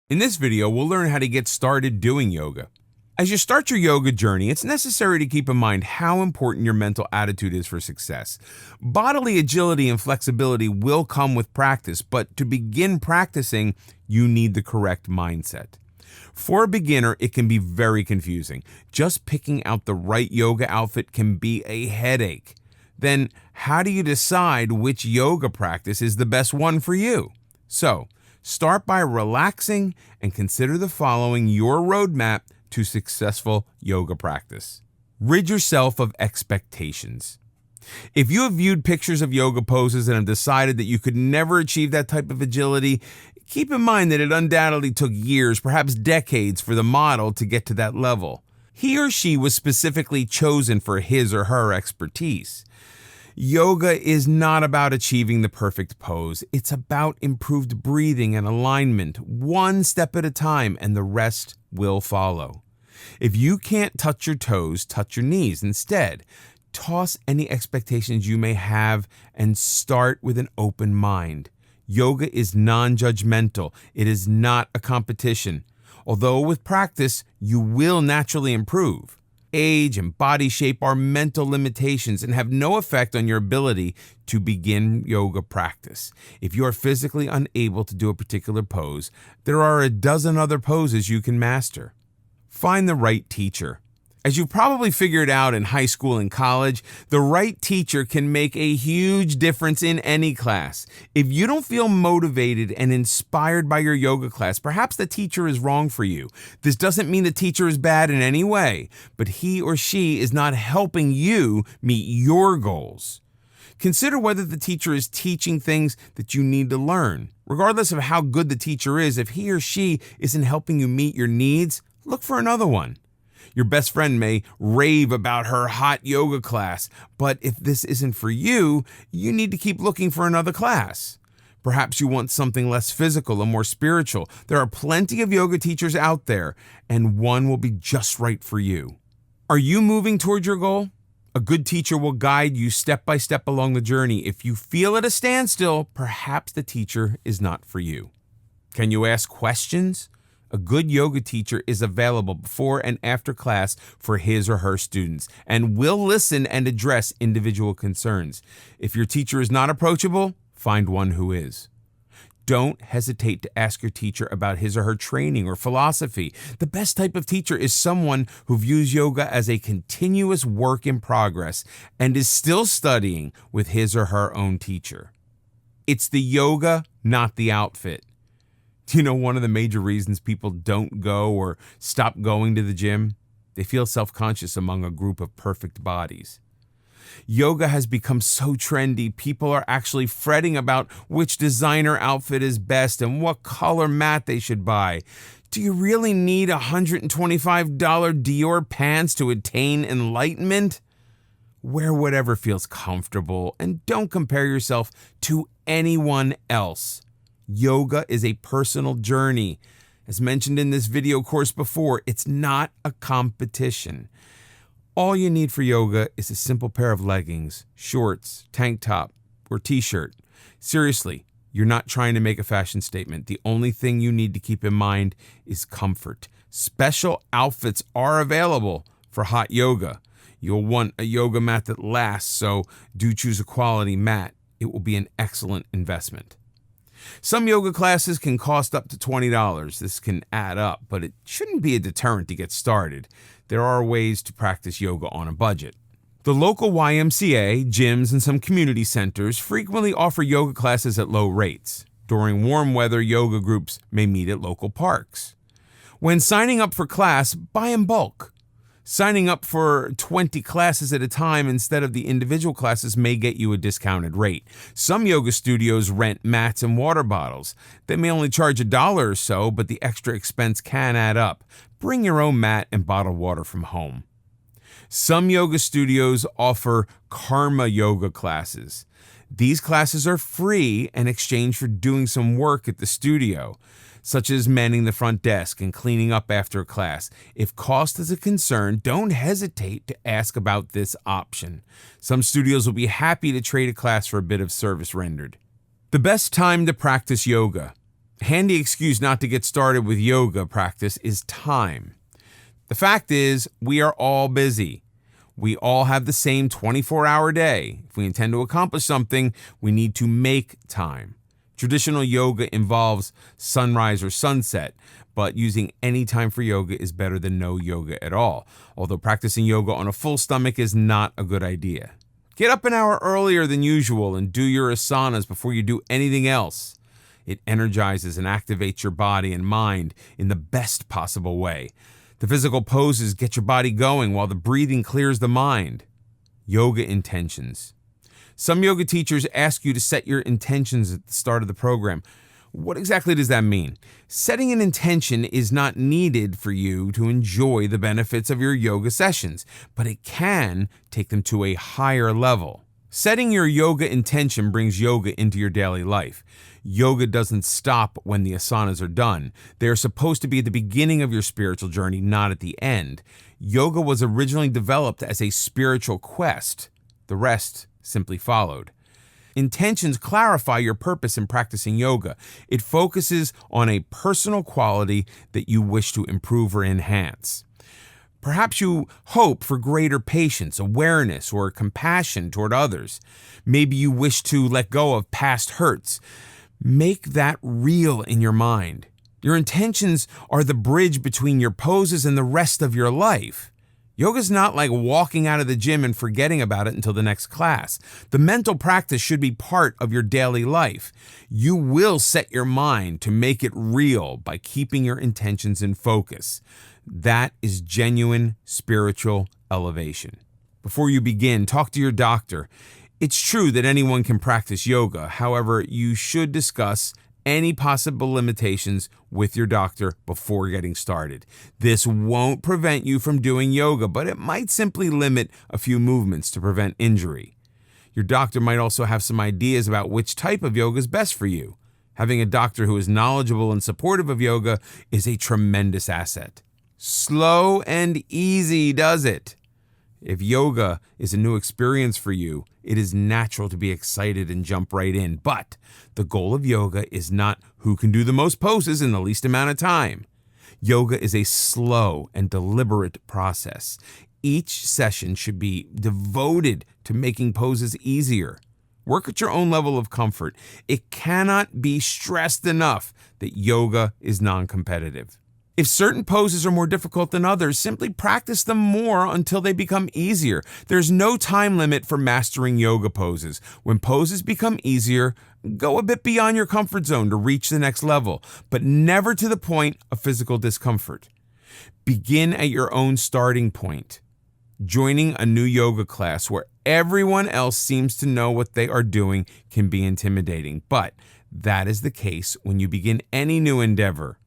In this video, we'll learn how to get started doing yoga. As you start your yoga journey, it's necessary to keep in mind how important your mental attitude is for success. Bodily agility and flexibility will come with practice, but to begin practicing, you need the correct mindset. For a beginner, it can be very confusing. Just picking out the right yoga outfit can be a headache. Then, how do you decide which yoga practice is the best one for you? So, start by relaxing and consider the following your roadmap to successful yoga practice. Rid yourself of expectations. If you have viewed pictures of yoga poses and have decided that you could never achieve that type of agility, keep in mind that it undoubtedly took years, perhaps decades, for the model to get to that level. He or she was specifically chosen for his or her expertise. Yoga is not about achieving the perfect pose. It's about improved breathing and alignment, one step at a time, and the rest will follow. If you can't touch your toes, touch your knees instead. Toss any expectations you may have and start with an open mind. Yoga is non-judgmental. It is not a competition. Although with practice, you will naturally improve. Age and body shape are mental limitations and have no effect on your ability to begin yoga practice. If you are physically unable to do a particular pose, there are a dozen other poses you can master. Find the right teacher. As you've probably figured out in high school and college, the right teacher can make a huge difference in any class. If you don't feel motivated and inspired by your yoga class, perhaps the teacher is wrong for you. This doesn't mean the teacher is bad in any way, but he or she is not helping you meet your goals. Consider whether the teacher is teaching things that you need to learn. Regardless of how good the teacher is, if he or she isn't helping you meet your needs, look for another one. Your best friend may rave about her hot yoga class, but if this isn't for you, you need to keep looking for another class. Perhaps you want something less physical and more spiritual. There are plenty of yoga teachers out there, and one will be just right for you. Are you moving toward your goal? A good teacher will guide you step by step along the journey. If you feel at a standstill, perhaps the teacher is not for you. Can you ask questions? A good yoga teacher is available before and after class for his or her students and will listen and address individual concerns. If your teacher is not approachable, find one who is. Don't hesitate to ask your teacher about his or her training or philosophy. The best type of teacher is someone who views yoga as a continuous work in progress and is still studying with his or her own teacher. It's the yoga, not the outfit. Do you know one of the major reasons people don't go or stop going to the gym? They feel self-conscious among a group of perfect bodies. Yoga has become so trendy, people are actually fretting about which designer outfit is best and what color mat they should buy. Do you really need $125 Dior pants to attain enlightenment? Wear whatever feels comfortable and don't compare yourself to anyone else. Yoga is a personal journey. As mentioned in this video course before, it's not a competition. All you need for yoga is a simple pair of leggings, shorts, tank top, or t-shirt. Seriously, you're not trying to make a fashion statement. The only thing you need to keep in mind is comfort. Special outfits are available for hot yoga. You'll want a yoga mat that lasts, so do choose a quality mat. It will be an excellent investment. Some yoga classes can cost up to $20. This can add up, but it shouldn't be a deterrent to get started. There are ways to practice yoga on a budget. The local YMCA, gyms, and some community centers frequently offer yoga classes at low rates. During warm weather, yoga groups may meet at local parks. When signing up for class, buy in bulk. Signing up for 20 classes at a time instead of the individual classes may get you a discounted rate. Some yoga studios rent mats and water bottles. They may only charge $1 or so, but the extra expense can add up. Bring your own mat and bottled water from home. Some yoga studios offer karma yoga classes. These classes are free in exchange for doing some work at the studio, such as manning the front desk and cleaning up after a class. If cost is a concern, don't hesitate to ask about this option. Some studios will be happy to trade a class for a bit of service rendered. The best time to practice yoga. A handy excuse not to get started with yoga practice is time. The fact is, we are all busy. We all have the same 24-hour day. If we intend to accomplish something, we need to make time. Traditional yoga involves sunrise or sunset, but using any time for yoga is better than no yoga at all, although practicing yoga on a full stomach is not a good idea. Get up an hour earlier than usual and do your asanas before you do anything else. It energizes and activates your body and mind in the best possible way. The physical poses get your body going while the breathing clears the mind. Yoga intentions. Some yoga teachers ask you to set your intentions at the start of the program. What exactly does that mean? Setting an intention is not needed for you to enjoy the benefits of your yoga sessions, but it can take them to a higher level. Setting your yoga intention brings yoga into your daily life. Yoga doesn't stop when the asanas are done. They are supposed to be at the beginning of your spiritual journey, not at the end. Yoga was originally developed as a spiritual quest. The rest simply followed. Intentions clarify your purpose in practicing yoga. It focuses on a personal quality that you wish to improve or enhance. Perhaps you hope for greater patience, awareness, or compassion toward others. Maybe you wish to let go of past hurts. Make that real in your mind. Your intentions are the bridge between your poses and the rest of your life. Yoga's not like walking out of the gym and forgetting about it until the next class. The mental practice should be part of your daily life. You will set your mind to make it real by keeping your intentions in focus. That is genuine spiritual elevation. Before you begin, talk to your doctor. It's true that anyone can practice yoga. However, you should discuss any possible limitations with your doctor before getting started. This won't prevent you from doing yoga, but it might simply limit a few movements to prevent injury. Your doctor might also have some ideas about which type of yoga is best for you. Having a doctor who is knowledgeable and supportive of yoga is a tremendous asset. Slow and easy does it. If yoga is a new experience for you, it is natural to be excited and jump right in. But the goal of yoga is not who can do the most poses in the least amount of time. Yoga is a slow and deliberate process. Each session should be devoted to making poses easier. Work at your own level of comfort. It cannot be stressed enough that yoga is non-competitive. If certain poses are more difficult than others, simply practice them more until they become easier. There's no time limit for mastering yoga poses. When poses become easier, go a bit beyond your comfort zone to reach the next level, but never to the point of physical discomfort. Begin at your own starting point. Joining a new yoga class where everyone else seems to know what they are doing can be intimidating, but that is the case when you begin any new endeavor.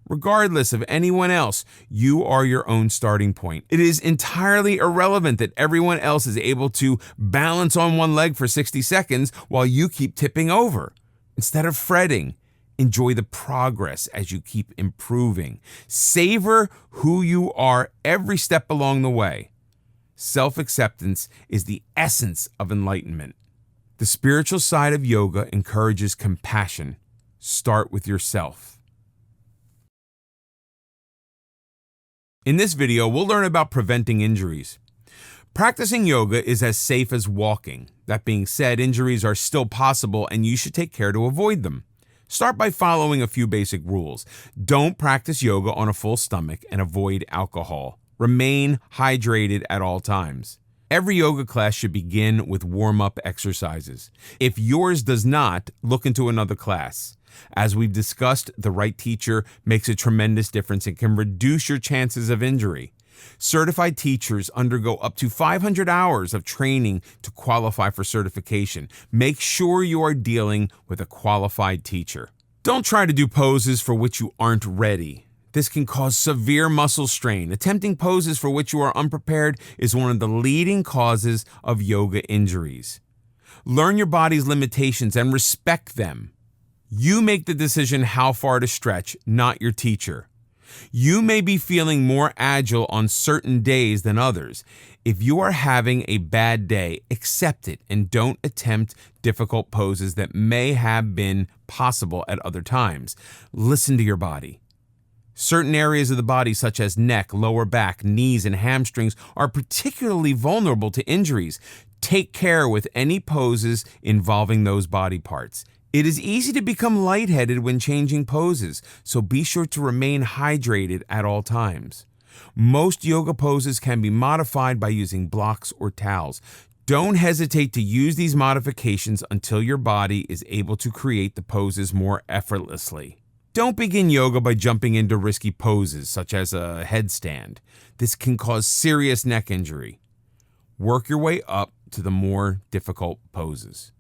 Regardless of anyone else, you are your own starting point. It is entirely irrelevant that everyone else is able to balance on one leg for 60 seconds while you keep tipping over. Instead of fretting, enjoy the progress as you keep improving. Savor who you are every step along the way. Self-acceptance is the essence of enlightenment. The spiritual side of yoga encourages compassion. Start with yourself. In this video, we'll learn about preventing injuries. Practicing yoga is as safe as walking. That being said, injuries are still possible and you should take care to avoid them. Start by following a few basic rules. Don't practice yoga on a full stomach and avoid alcohol. Remain hydrated at all times. Every yoga class should begin with warm-up exercises. If yours does not, look into another class. As we've discussed, the right teacher makes a tremendous difference and can reduce your chances of injury. Certified teachers undergo up to 500 hours of training to qualify for certification. Make sure you are dealing with a qualified teacher. Don't try to do poses for which you aren't ready. This can cause severe muscle strain. Attempting poses for which you are unprepared is one of the leading causes of yoga injuries. Learn your body's limitations and respect them. You make the decision how far to stretch, not your teacher. You may be feeling more agile on certain days than others. If you are having a bad day, accept it and don't attempt difficult poses that may have been possible at other times. Listen to your body. Certain areas of the body, such as neck, lower back, knees, and hamstrings, are particularly vulnerable to injuries. Take care with any poses involving those body parts. It is easy to become lightheaded when changing poses, so be sure to remain hydrated at all times. Most yoga poses can be modified by using blocks or towels. Don't hesitate to use these modifications until your body is able to create the poses more effortlessly. Don't begin yoga by jumping into risky poses, such as a headstand. This can cause serious neck injury. Work your way up to the more difficult poses.